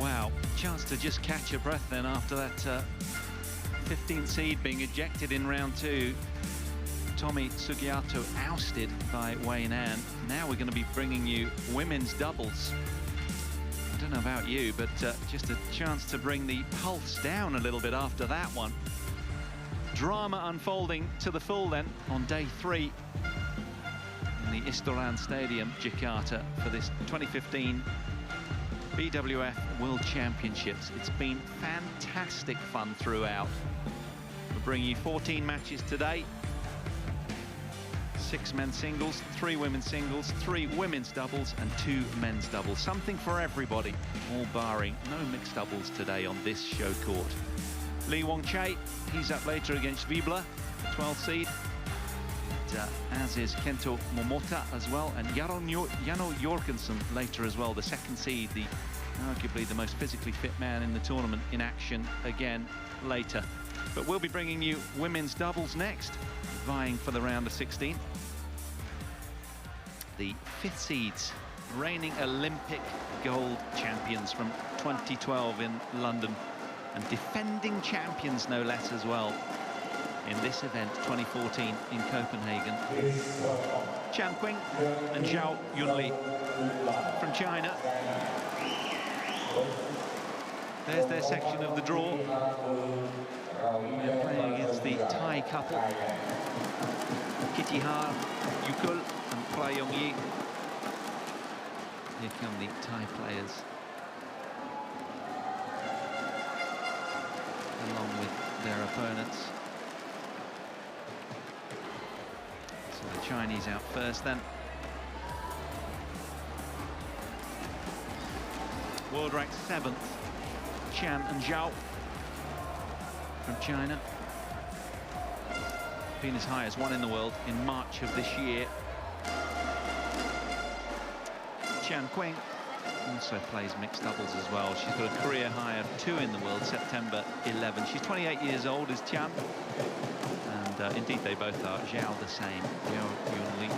Wow, chance to just catch your breath then after that 15th seed being ejected in round 2. Tommy Sugiato ousted by Wei Nan. Now we're going to be bringing you women's doubles. I don't know about you, but just a chance to bring the pulse down a little bit after that one. Drama unfolding to the full then on day 3 in the Istora Stadium, Jakarta, for this 2015 BWF World Championships. It's been fantastic fun throughout. We're bringing you 14 matches today. 6 men's singles, 3 women's singles, 3 women's doubles and 2 men's doubles. Something for everybody, all barring no mixed doubles today on this show court. Lee Wong-chae, he's up later against Vibla, the 12th seed. And, as is Kento Momota as well, and Jano Jorgensen later as well, the 2nd seed, arguably the most physically fit man in the tournament, in action again later. But we'll be bringing you women's doubles next, vying for the round of 16. The 5th seeds, reigning Olympic gold champions from 2012 in London, and defending champions no less as well in this event 2014 in Copenhagen. Qing and ZHAO Yunlei from China. There's their section of the draw. They're playing against the Thai couple, KITTIHARAKUL and PRAJONGJAI. Here come the Thai players, along with their opponents. So the Chinese out first then. World ranked 7th, Qian and ZHAO from China. Been as high as 1 in the world in March of this year. Qing also plays mixed doubles as well. She's got a career high of 2 in the world, September 11. She's 28 years old, is Qian. And indeed they both are. ZHAO the same, ZHAO Yunlei.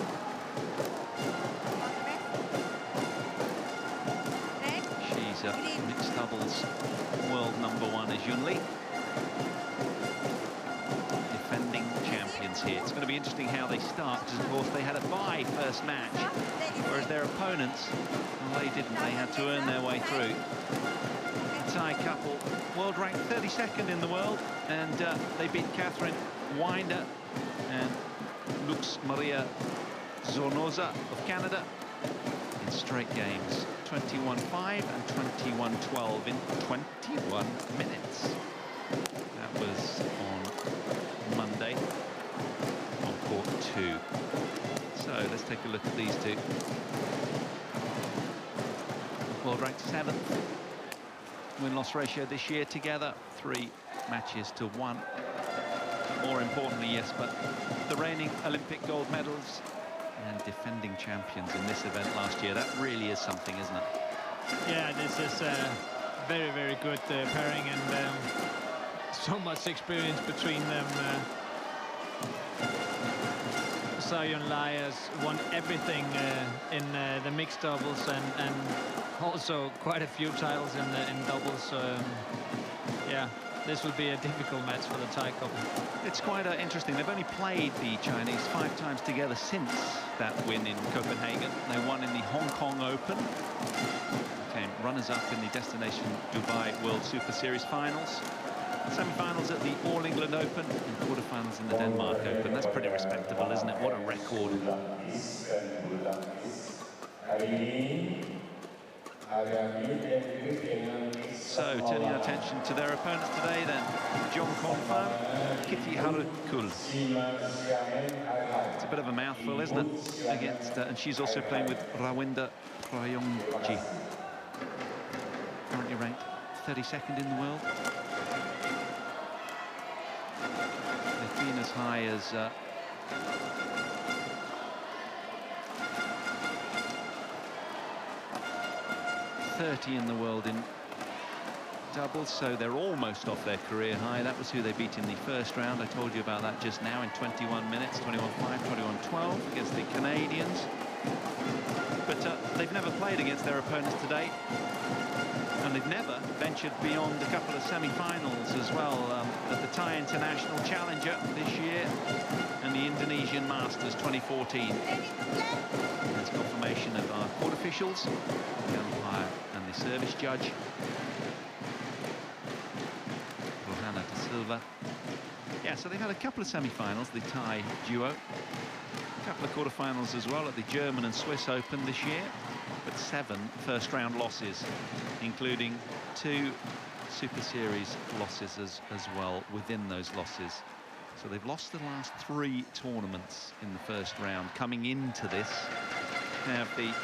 She's mixed doubles world #1 is Yunlei. Defending champions here. It's going to be interesting how they start, because of course they had a bye first match, whereas their opponents, well, they didn't. They had to earn their way through. The Thai couple, world ranked 32nd in the world, and they beat Catherine Rawinda and Lux Maria Zornoza of Canada in straight games, 21-5 and 21-12 in 21 minutes. That was on Monday on court 2. So let's take a look at these two. World ranked 7th. Win-loss ratio this year together, 3 matches to 1. More importantly, yes, but the reigning Olympic gold medals and defending champions in this event last year. That really is something, isn't it? Yeah, this is a very, very good pairing, and so much experience between them. Yunlei has won everything in the mixed doubles, and also quite a few titles in doubles. Yeah, this will be a difficult match for the Thai couple. It's quite interesting. They've only played the Chinese 5 times together since that win in Copenhagen. They won in the Hong Kong Open, came runners-up in the Destination Dubai World Superseries finals, semi-finals at the All England Open, and quarterfinals in the Denmark Open. That's pretty respectable, isn't it? What a record. So, turning our attention to their opponents today then, Jongkonphan, KITTIHARAKUL. It's a bit of a mouthful, isn't it? Against, and she's also playing with Rawinda PRAJONGJAI. Currently ranked 32nd in the world. They've been as high as 30 in the world in doubles, so they're almost off their career high. That was who they beat in the first round. I told you about that just now in 21 minutes, 21-5, 21-12 against the Canadians. But they've never played against their opponents today. And they've never ventured beyond a couple of semi-finals as well, at the Thai International Challenger this year and the Indonesian Masters 2014. There's confirmation of our court officials, the umpire and the service judge. Rohana de Silva. Yeah, so they've had a couple of semi-finals, the Thai duo. A couple of quarter-finals as well at the German and Swiss Open this year. But 7 first-round losses, including 2 Super Series losses as well within those losses. So they've lost the last 3 tournaments in the first round coming into this. They have the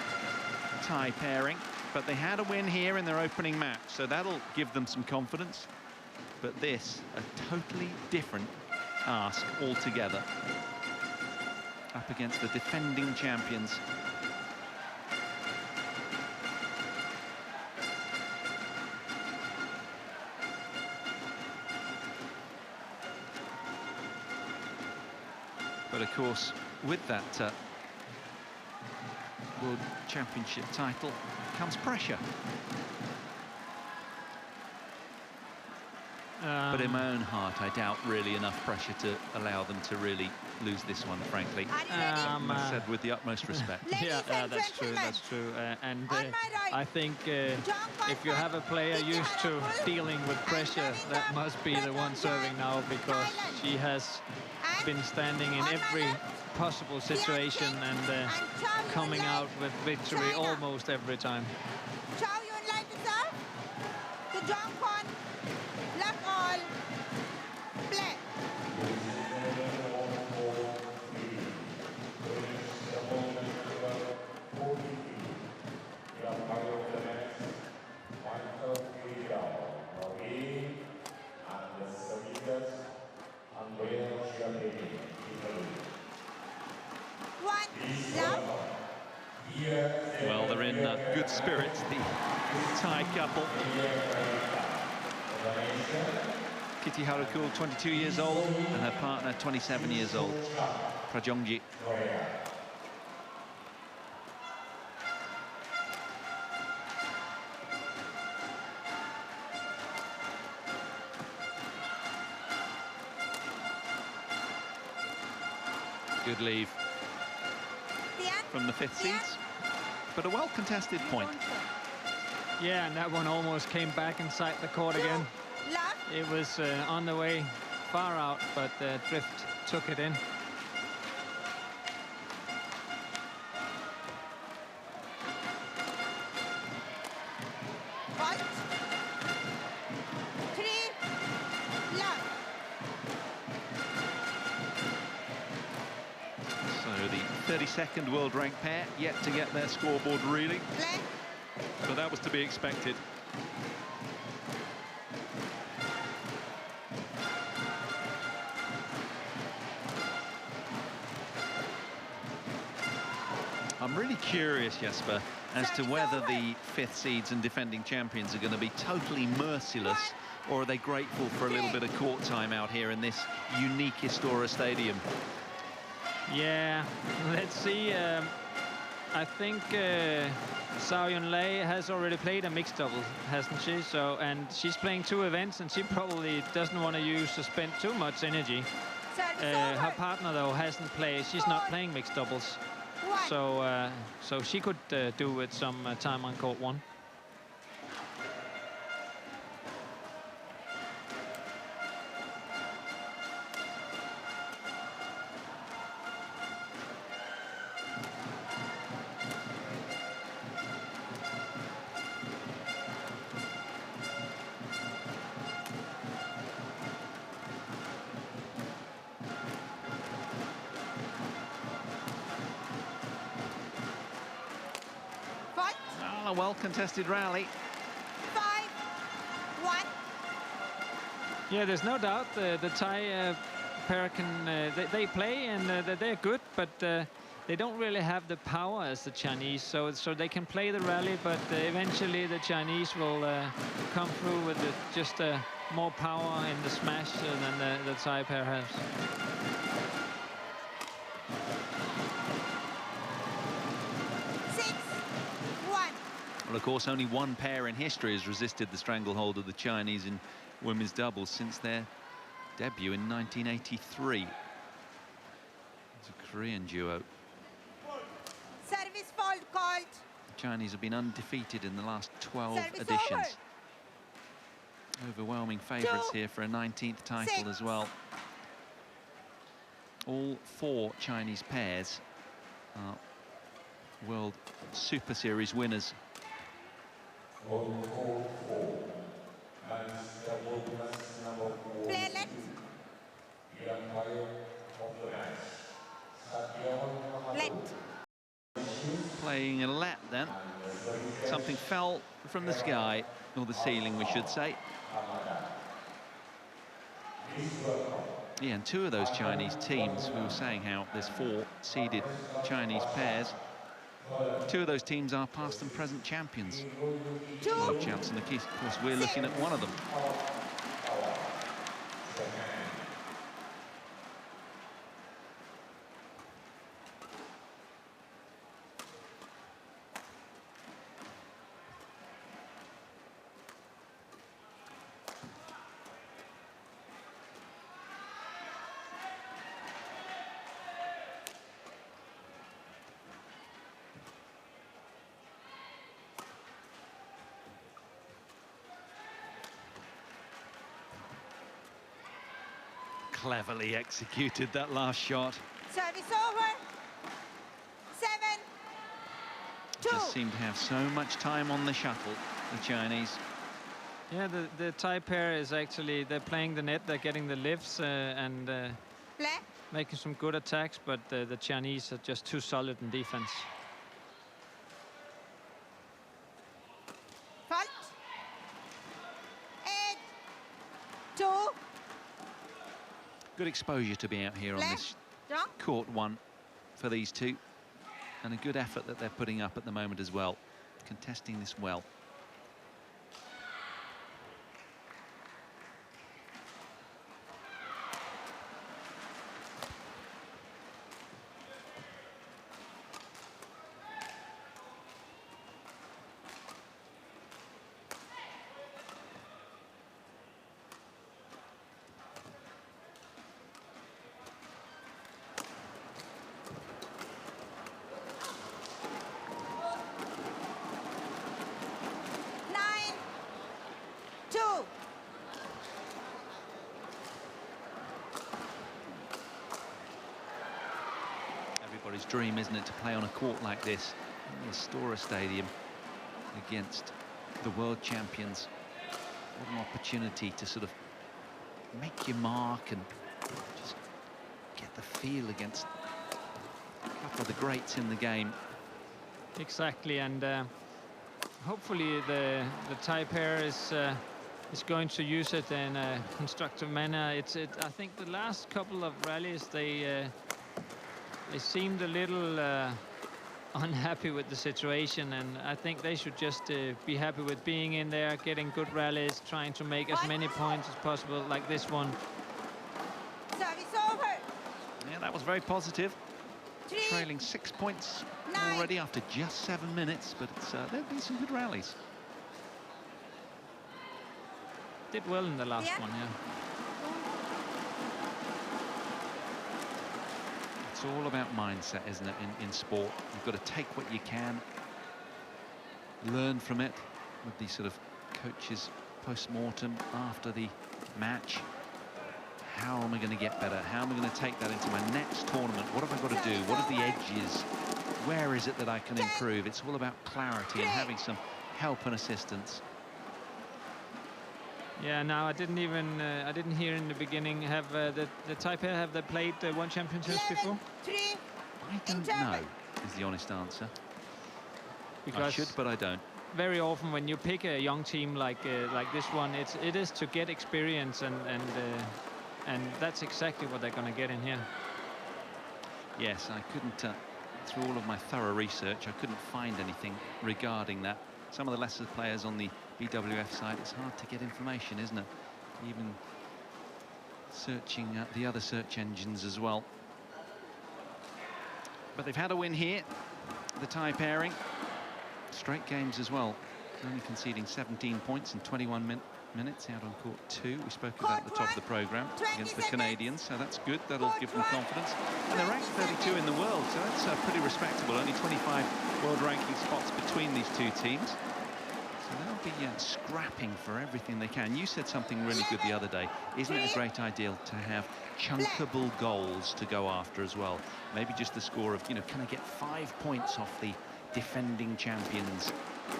Thai pairing, but they had a win here in their opening match, so that'll give them some confidence. But this, a totally different ask altogether. Up against the defending champions. But of course, with that World Championship title comes pressure. But in my own heart, I doubt really enough pressure to allow them to really lose this one, frankly. That's said with the utmost respect. Yeah, that's true, that's true. I think if you have a player used to dealing with pressure, that must be the one serving now, because she has been standing in every possible situation and coming out with victory almost every time. ZHAO Yunlei to serve. To Jongkonphan. Love all. Play. Well, they're in good spirits, the Thai couple. KITTIHARAKUL, 22 years old, and her partner, 27 years old, PRAJONGJAI. Good leave from the 5th seeds, but a well-contested point. Yeah, and that one almost came back inside the court again. It was on the way far out, but Drift took it in. Fight. 3 love. So the 32nd world ranked pair yet to get their scoreboard reeling, Play. but that was to be expected. I'm really curious, Jesper, as to whether the 5th seeds and defending champions are going to be totally merciless, or are they grateful for a little bit of court time out here in this unique Istora Stadium? Yeah, let's see. I think ZHAO Yunlei has already played a mixed double, hasn't she? So, and she's playing 2 events, and she probably doesn't want to spend too much energy. Her partner, though, hasn't played. She's not playing mixed doubles. So, so she could do with some time on court 1. A well-contested rally. 5-1. Yeah, there's no doubt the Thai pair can they play and they're good, but they don't really have the power as the Chinese. So they can play the rally, but eventually the Chinese will come through with just more power in the smash than the Thai pair has. Well, of course, only one pair in history has resisted the stranglehold of the Chinese in women's doubles since their debut in 1983. It's a Korean duo. Service fault called. The Chinese have been undefeated in the last 12 Service editions. over. Overwhelming favourites here for a 19th title 6. as well. All 4 Chinese pairs are World Super Series winners. Play left. Left. Playing a lap then. Something fell from the sky, or the ceiling we should say. Yeah, and 2 of those Chinese teams, we were saying how there's 4 seeded Chinese pairs. 2 of those teams are past and present champions. 2. World champs, and of course we're looking at one of them. Cleverly executed that last shot. Service over. 7. 2. Just seem to have so much time on the shuttle, the Chinese. Yeah, the Thai pair is actually, they're playing the net, they're getting the lifts and Play. making some good attacks, but the Chinese are just too solid in defense. Fault. 8. 2. Good exposure to be out here on this Jong. court one for these 2. And a good effort that they're putting up at the moment as well, contesting this well. Everybody's dream, isn't it, to play on a court like this in the Stora Stadium against the world champions. What an opportunity to sort of make your mark and just get the feel against a couple of the greats in the game. Exactly, and hopefully the Thai pair is going to use it in a constructive manner. I think the last couple of rallies they seemed a little unhappy with the situation, and I think they should just be happy with being in there, getting good rallies, trying to make as many points as possible, like this one. Service over. Yeah, that was very positive. 3. Trailing 6 points 9. already after just 7 minutes, but there've been some good rallies. Did well in the last one, yeah. It's all about mindset, isn't it, in sport? You've got to take what you can, learn from it, with the sort of coaches post-mortem after the match. How am I going to get better? How am I going to take that into my next tournament? What have I got to do? What are the edges? Where is it that I can improve? It's all about clarity and having some help and assistance. Yeah, now I didn't hear in the beginning, have the Thai pair, have they played the World Championships 11, before? 3. I don't know, is the honest answer. Because I should, but I don't. very often when you pick a young team like this one, it is to get experience, and that's exactly what they're going to get in here. Yes, I couldn't, through all of my thorough research, I couldn't find anything regarding that. Some of the lesser players on the BWF side, it's hard to get information, isn't it? Even searching the other search engines as well. But they've had a win here, the Thai pairing. straight games as well. Only conceding 17 points in 21 minutes out on court 2. We spoke about the top of the program against the Canadians, so that's good. That'll give them confidence. And they're ranked 32 in the world, so that's pretty respectable. Only 25 world ranking spots between these two teams. So they'll be scrapping for everything they can. You said something really good the other day. Isn't it a great idea to have chunkable goals to go after as well? Maybe just the score of, you know, can I get 5 points off the defending champions?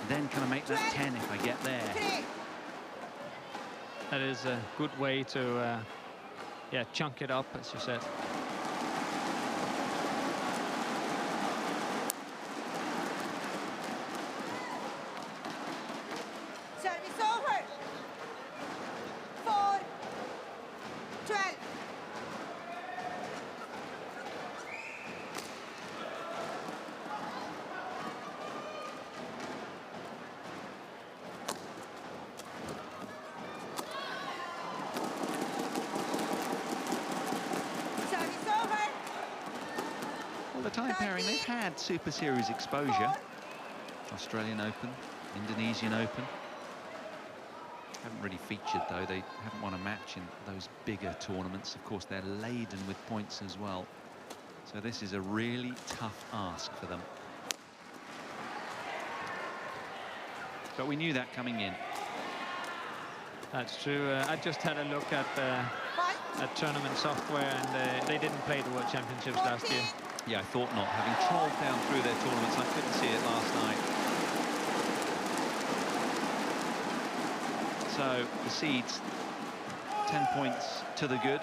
Then can I make that 10 if I get there? That is a good way to, yeah, chunk it up, as you said. Service over. 4-12. The tie pairing, they've had Super Series exposure. Australian Open, Indonesian Open. Haven't really featured though. They haven't won a match in those bigger tournaments. Of course, they're laden with points as well. So this is a really tough ask for them. But we knew that coming in. That's true. I just had a look at tournament software, and they didn't play the World Championships last year. Yeah, I thought not. Having trolled down through their tournaments, I couldn't see it last night. So the seeds, 10 points to the good.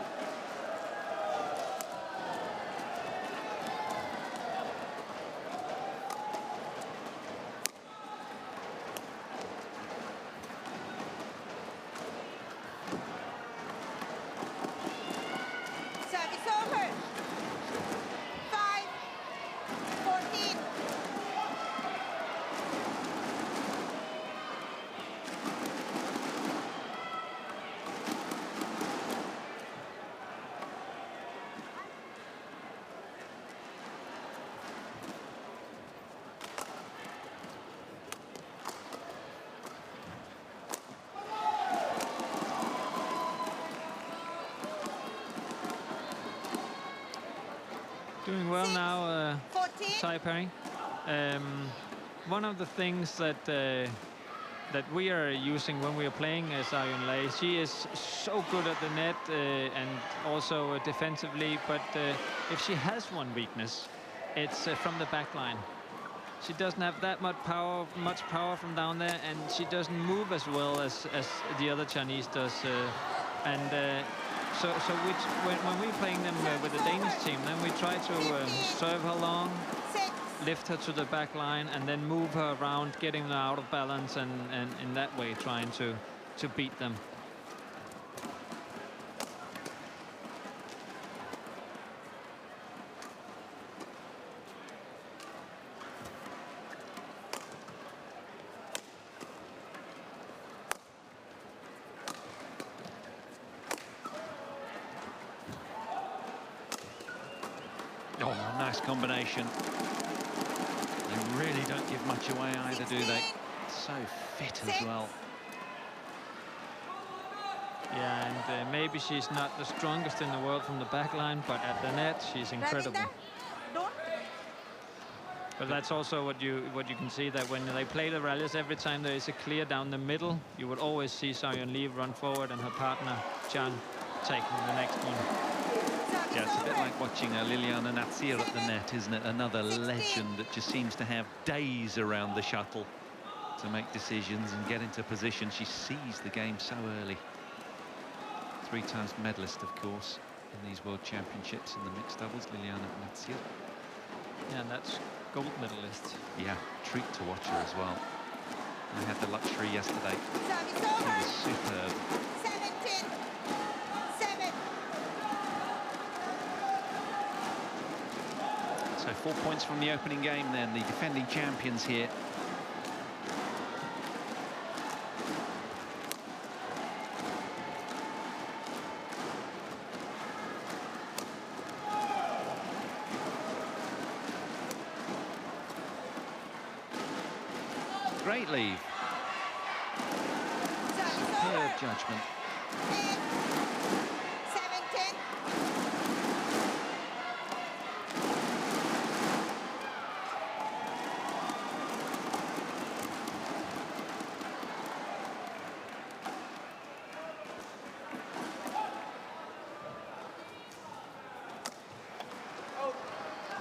Doing well now, tie pairing. One of the things that that we are using when we are playing is Yunlei. She is so good at the net and also defensively, but if she has one weakness, it's from the back line. She doesn't have that much power from down there, and she doesn't move as well as the other Chinese does. So when we're playing them with the Danish team, then we try to serve her long, lift her to the back line, and then move her around, getting her out of balance, and in that way trying to beat them. Oh, nice combination. They really don't give much away either, do they? So fit as well. Yeah, and maybe she's not the strongest in the world from the back line, but at the net, she's incredible. But that's also what you can see, that when they play the rallies, every time there is a clear down the middle, you would always see Yunlei run forward and her partner Chan taking the next one. Yeah, it's a bit like watching Liliana Natsir at the net, isn't it? Another legend that just seems to have days around the shuttle to make decisions and get into position. She sees the game so early. 3 times medalist, of course, in these World Championships in the mixed doubles, Liliana Natsir. Yeah, and that's gold medalist. Yeah, treat to watch her as well. I had the luxury yesterday. She was superb. 17-7. So 4 points from the opening game then, the defending champions here. Great leave. Service Superb over. judgment. 10, 17.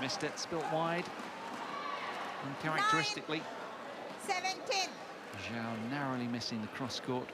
Missed it, spilt wide. Uncharacteristically, 17. ZHAO narrowly missing the cross court.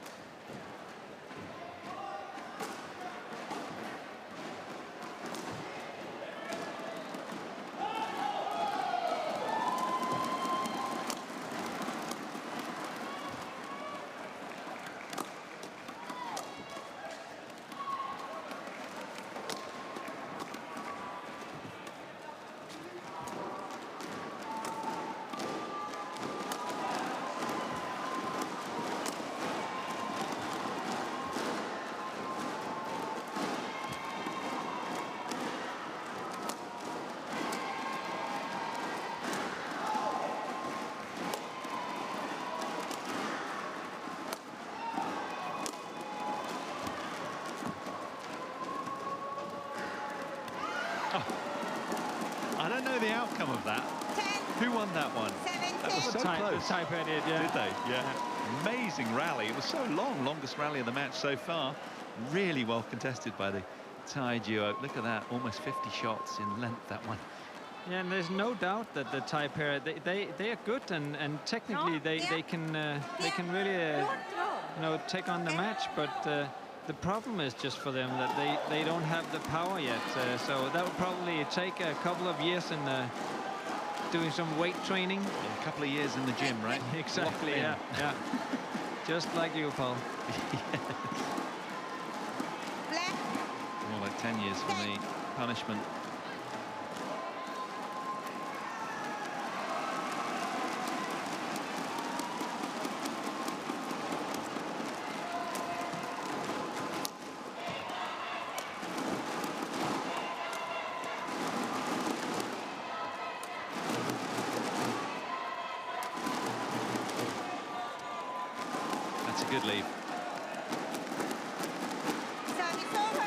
I don't know the outcome of that. 10, Who won that one? 17. That was so close. The Taipei did, yeah. Did they? Yeah. Amazing rally. It was so long, longest rally of the match so far. Really well contested by the Thai duo. Look at that, almost 50 shots in length, that one. Yeah, and there's no doubt that the Thai pair, they are good, and technically they can really take on the match, but the problem is just for them that they don't have the power yet. So that would probably take a couple of years in doing some weight training. Yeah, a couple of years in the gym, right? Exactly. Lock in. Yeah. Just like you, Paul. Black. More like 10 years for me. Punishment. Good lead.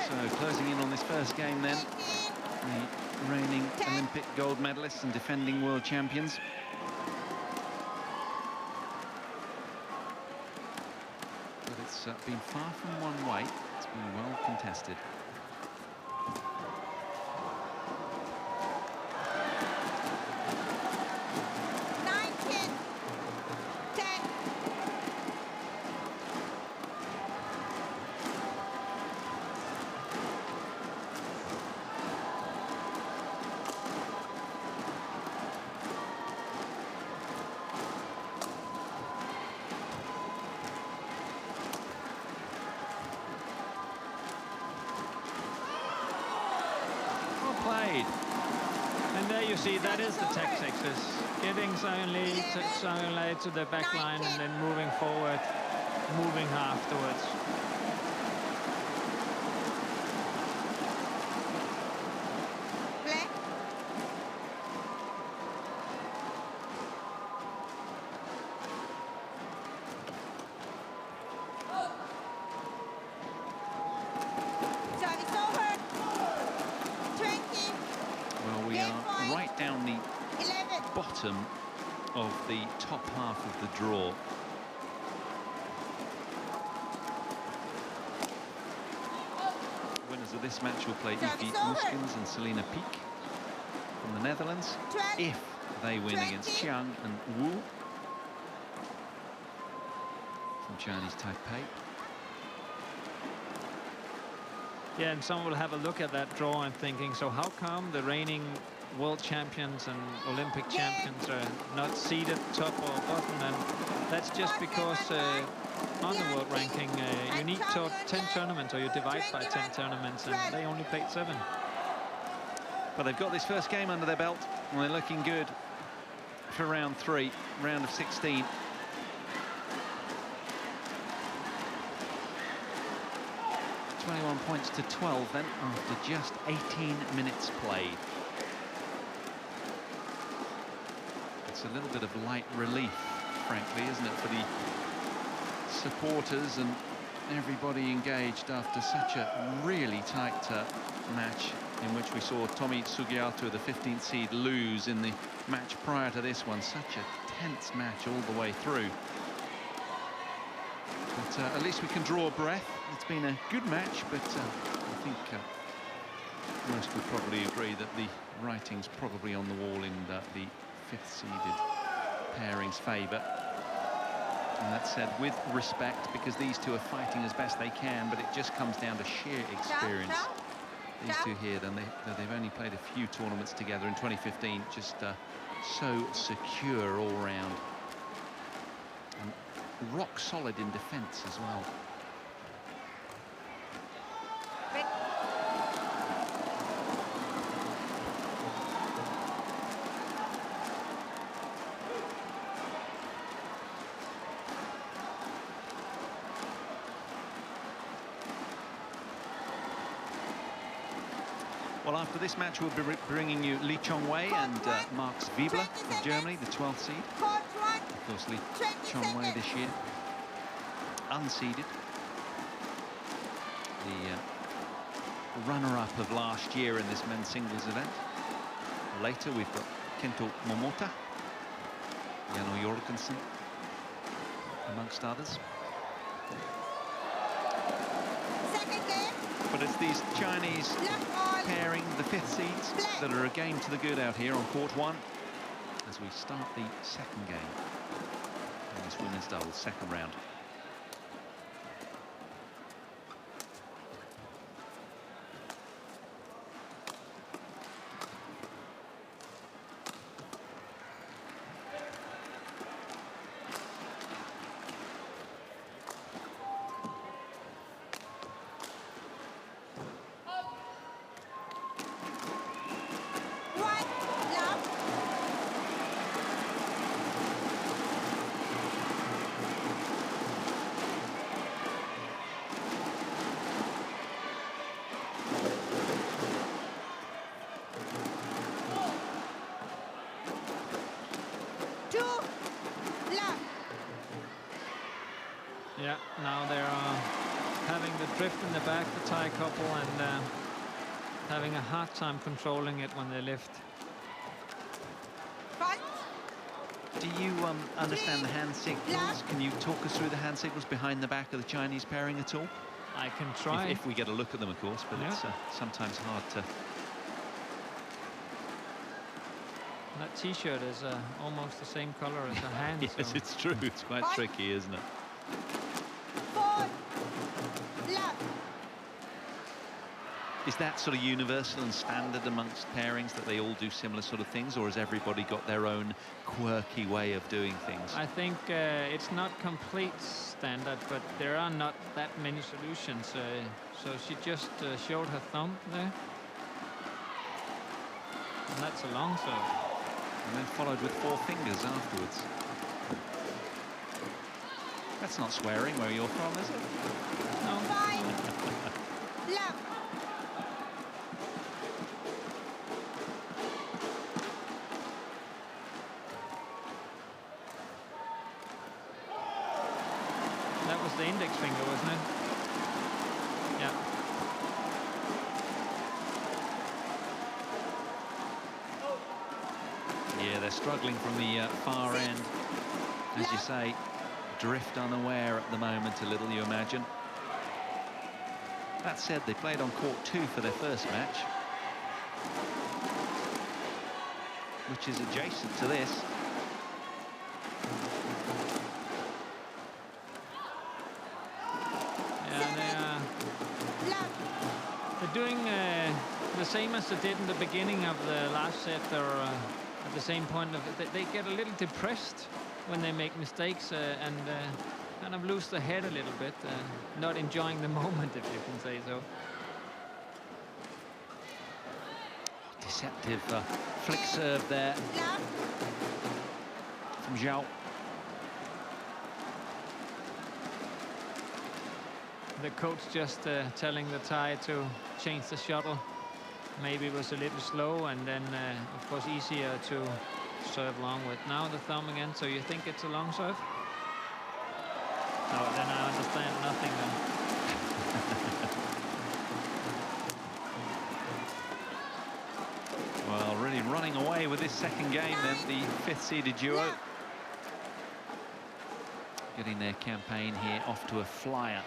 So closing in on this first game then. The reigning Olympic gold medalists and defending world champions. But it's been far from one way. It's been well contested. Played. And there you see, that is the tactics, getting Yunlei to the back line and then moving forward, moving afterwards. Bottom of the top half of the draw. Winners of this match will play Ify Muskens and Selena Peek from the Netherlands. 12, if they win 20. against Qiang and Wu from Chinese Taipei. Yeah, and some will have a look at that draw and thinking, so how come the reigning world champions and Olympic champions are not seated top or bottom? And that's just because on the world ranking you need 10 tournaments, or you divide by 10 tournaments, and they only played 7. But they've got this first game under their belt, and they're looking good for round 3, round of 16. Points to 12 then, after just 18 minutes played. It's a little bit of light relief frankly, isn't it, for the supporters and everybody engaged after such a really tight match in which we saw Tomi Sugiarto, the 15th seed, lose in the match prior to this one. Such a tense match all the way through. But at least we can draw a breath. It's been a good match, but I think most would probably agree that the writing's probably on the wall in the 5th-seeded pairing's favour. And that said, with respect, because these two are fighting as best they can, but it just comes down to sheer experience. These two here, then they've only played a few tournaments together in 2015, just so secure all round. And rock solid in defence as well. Well, after this match, we'll be bringing you Lee Chongwei and Marx Wiebler of Germany, the 12th seed. Of course, Lee Chongwei this year, unseeded. The runner-up of last year in this men's singles event. Later, we've got Kento Momota, Jano Jorgensen, amongst others. But it's these Chinese pairing, the 5th seeds, that are a game to the good out here on court 1 as we start the second game in this women's doubles second round. Yeah, now they're having the drift in the back, the Thai couple, and having a hard time controlling it when they lift. Do you understand the hand signals? Can you talk us through the hand signals behind the back of the Chinese pairing at all? I can try. If we get a look at them, of course, but it's sometimes hard to... That t-shirt is almost the same color as her hand. Yes, so. It's true. It's quite tricky, isn't it? Is that sort of universal and standard amongst pairings, that they all do similar sort of things, or has everybody got their own quirky way of doing things? I think it's not complete standard, but there are not that many solutions. So she just showed her thumb there. And that's a long serve. And then followed with 4 fingers afterwards. That's not swearing where you're from, is it? No. Love. That was the index finger, wasn't it? Yeah. Yeah, they're struggling from the far end. As you say, drift unaware at the moment a little, you imagine. That said, they played on court 2 for their first match, which is adjacent to this. Yeah, they're doing the same as they did in the beginning of the last set. They're at the same point of it. They get a little depressed when they make mistakes and kind of lose the head a little bit, not enjoying the moment, if you can say so. Deceptive flick serve there from ZHAO. The coach just telling the Thai to change the shuttle. Maybe it was a little slow, and then of course easier to serve long with. Now the thumb again, so you think it's a long serve? No, then I understand nothing then. Well, really running away with this second game then, the 5th-seeded duo. Getting their campaign here off to a flyer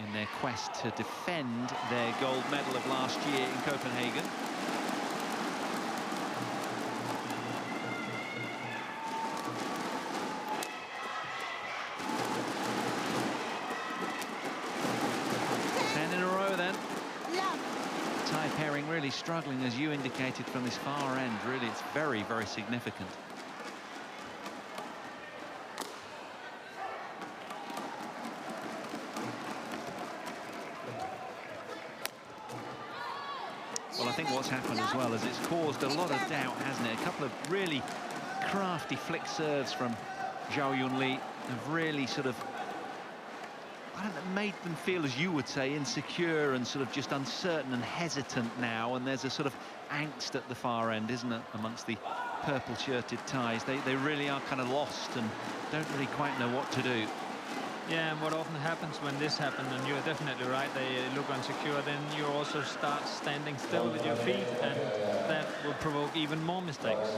in their quest to defend their gold medal of last year in Copenhagen. Pairing really struggling, as you indicated, from this far end. Really, it's very, very significant. Well, I think what's happened as well is it's caused a lot of doubt, hasn't it? A couple of really crafty flick serves from ZHAO Yunlei have really sort of, I don't know, made them feel, as you would say, insecure and sort of just uncertain and hesitant now. And there's a sort of angst at the far end, isn't it, amongst the purple-shirted Thais. They really are kind of lost and don't really quite know what to do. Yeah, and what often happens when this happens, and you're definitely right, they look insecure, then you also start standing still with your feet, and that will provoke even more mistakes.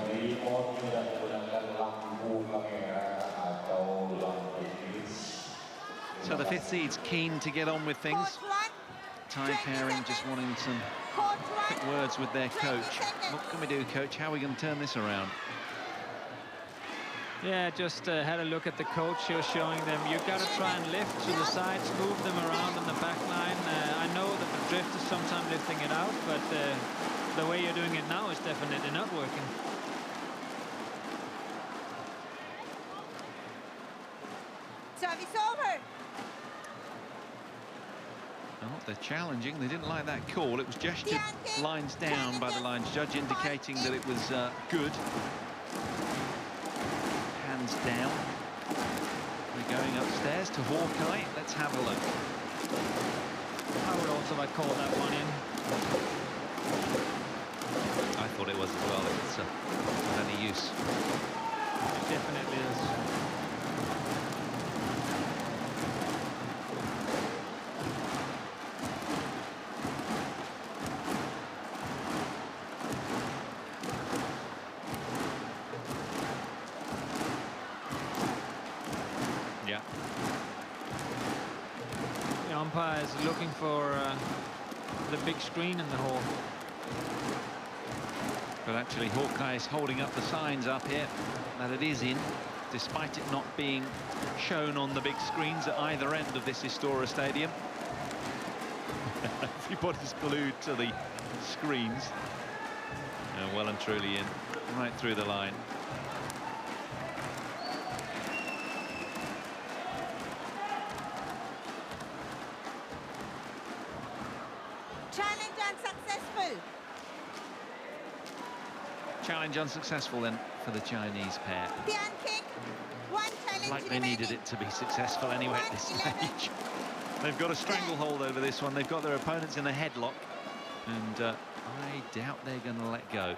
So the 5th seed's keen to get on with things. Thai pairing just wanting some quick words with their coach. What can we do, coach? How are we going to turn this around? Yeah, just had a look at the coach. He was showing them, you've got to try and lift to the sides, move them around in the back line. I know that the drift is sometimes lifting it out, but the way you're doing it now is definitely not working. Service over. Well, they're challenging. They didn't like that call. It was gestured lines down by the lines judge, indicating that it was good. Hands down. We're going upstairs to Hawkeye. Let's have a look. I would also like call that one in. I thought it was as well, if it's of any use. It definitely is. Is looking for the big screen in the hall. But actually Hawkeye is holding up the signs up here that it is in, despite it not being shown on the big screens at either end of this Istora Stadium. Everybody's glued to the screens. And well and truly in, right through the line. Challenge unsuccessful then for the Chinese pair. TIAN Qing, one challenge Like they needed it to be successful anyway at this stage. They've got a stranglehold over this one. They've got their opponents in a headlock, and I doubt they're going to let go.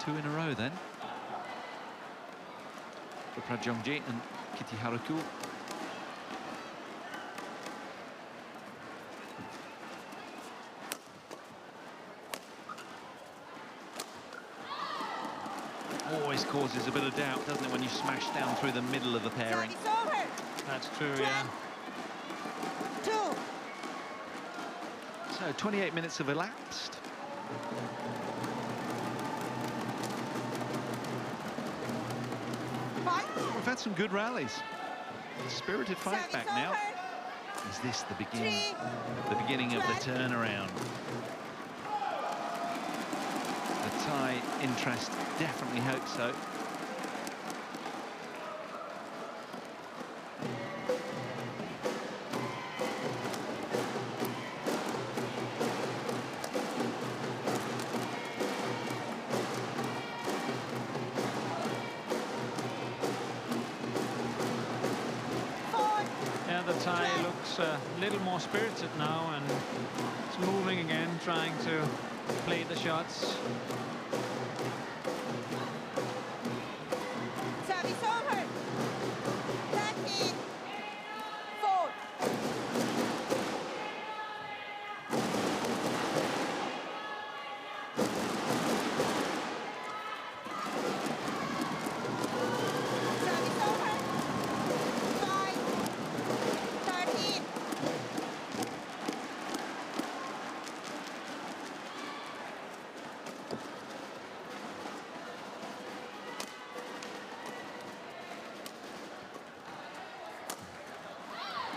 Two in a row then for PRAJONGJAI and KITTIHARAKUL. Always causes a bit of doubt, doesn't it, when you smash down through the middle of the pairing. That's true, yeah. So 28 minutes have elapsed. We've had some good rallies. A spirited fight back now. Is this the beginning of the turnaround? The Thai interest definitely hope so. Thai looks a little more spirited now, and it's moving again, trying to play the shots. Service over. 13-4. Service over. 5-13.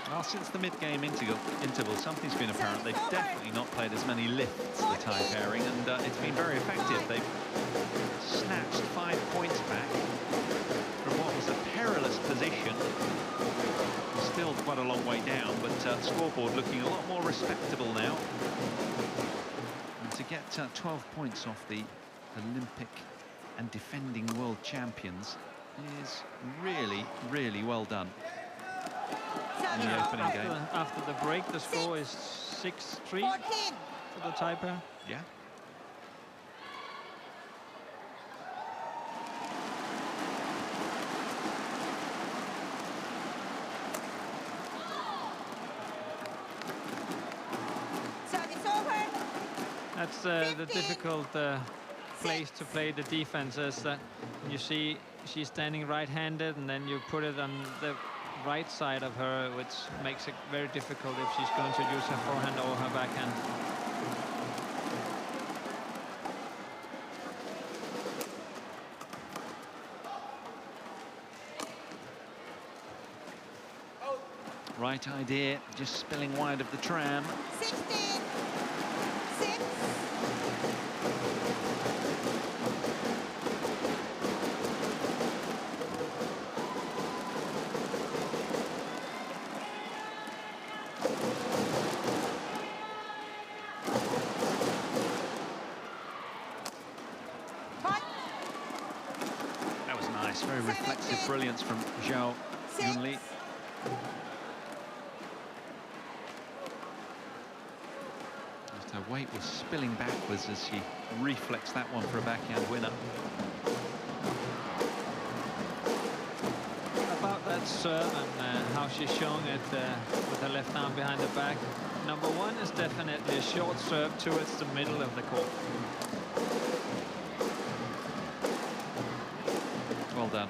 Well, since the mid-game interval, something's been apparent. They've definitely not played as many lifts, the Thai pairing, and it's been very effective. They've snatched 5 points back from what was a perilous position. Still quite a long way down, but scoreboard looking a lot more respectable now. And to get 12 points off the Olympic and defending world champions is really, really well done. In the opening game. After the break, the score is 6-3 for the Thai pair. Yeah. Service over. That's the difficult place to play the defense, is that you see she's standing right-handed, and then you put it on the right side of her, which makes it very difficult if she's going to use her forehand or her backhand. Right idea, just spilling wide of the tram. 16-6. That was nice, very reflexive brilliance from ZHAO Yunlei. Just her weight was spilling backwards as she reflexed that one for a backhand winner. About that serve and how she's showing it with her left arm behind the back. Number one is definitely a short serve towards the middle of the court. Well done.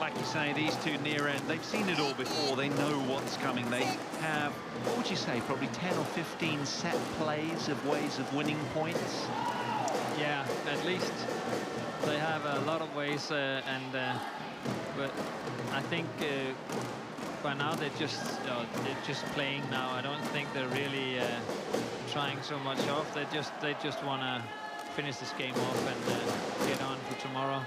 Like you say, these two near end, they've seen it all before. They know what's coming. They have, what would you say, probably 10 or 15 set plays of ways of winning points? Yeah, at least they have a lot of ways, but I think by now they're just playing now. I don't think they're really trying so much off. They just want to finish this game off and get on for tomorrow.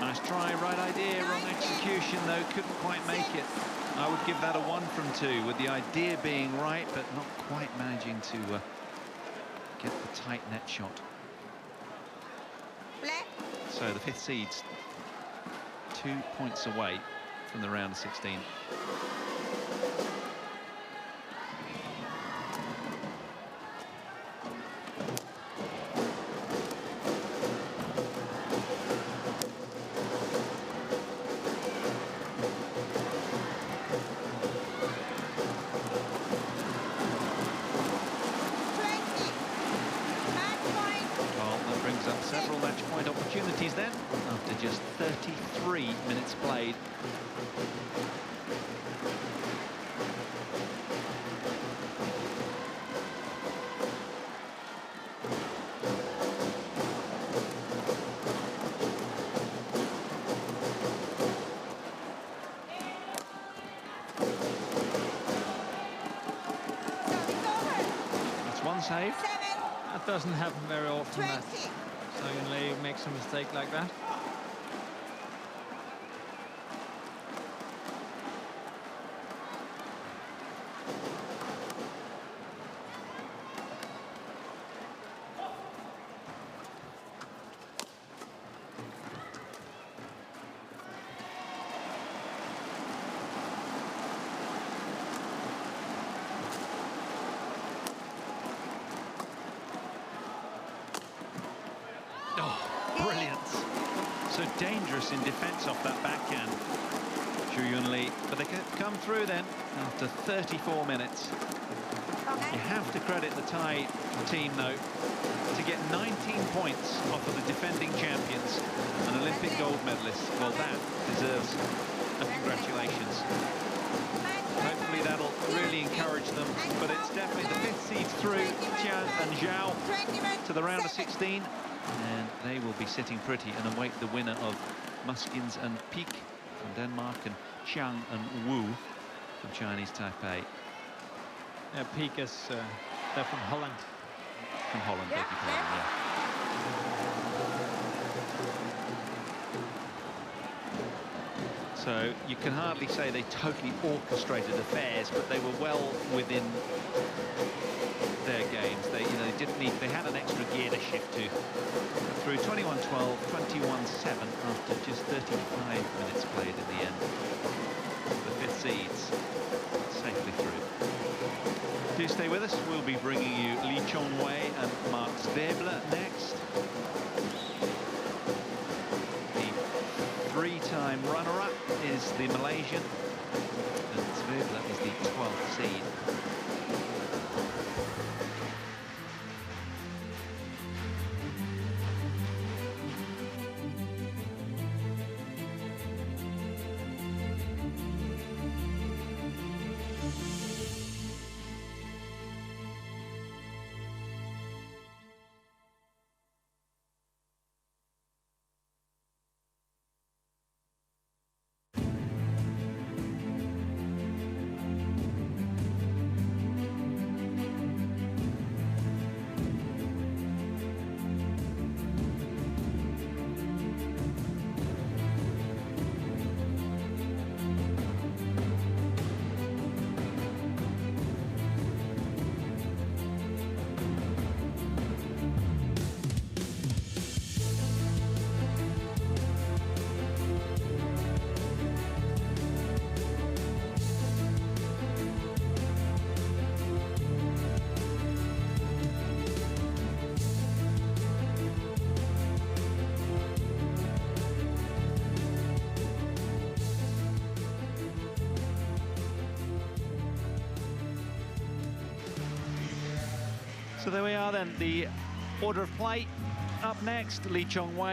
Nice try, right idea, wrong execution though, couldn't quite make it. I would give that a 1 from 2, with the idea being right, but not quite managing to get the tight net shot. Black. So the 5th seed's 2 points away from the round of 16. Several match point opportunities then, after just 33 minutes played. unsaved. 7, That doesn't happen very often. 20. That so Yunlei makes a mistake like that. Brilliant. So dangerous in defence off that backhand, Yunlei. But they can come through then after 34 minutes. Okay. You have to credit the Thai team, though, to get 19 points off of the defending champions and Olympic gold medalists. Well, that deserves a congratulations. Hopefully that'll really encourage them. But it's definitely the 5th seed through, TIAN and ZHAO, to the round of 16. And they will be sitting pretty and await the winner of Muskins and Peek from Denmark and Chiang and Wu from Chinese Taipei. Yeah, Peek is they're from Holland. From Holland, beg your pardon, yeah. So you can hardly say they totally orchestrated affairs, but they were well within their games. They didn't need. They had an extra gear to shift to. Through 21-12, 21-7 after just 35 minutes played in the end. The 5th seeds safely through. Do stay with us. We'll be bringing you Lee Chong-wei and Mark Zwiebler next. The 3-time runner-up is the Malaysian, and Zwiebler is the 12th seed. So there we are then, the order of play. Up next, Lee Chong-wei